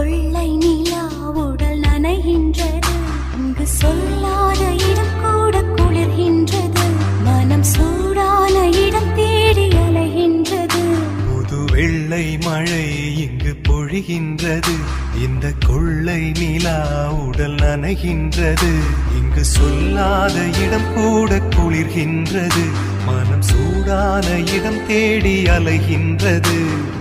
கொள்ளை நிலா உடல் நனைகின்றது. இங்கு சொல்லாத இடம் கூட குளிர்கின்றது. மனம் சூடான இடம் தேடி அலைகின்றது. புது வெள்ளை மழை இங்கு பொழிகின்றது. இந்த கொள்ளை நிலா உடல் நனைகின்றது. இங்கு சொல்லாத இடம் கூட குளிர்கின்றது. மனம் சூடான இடம் தேடி அலைகின்றது.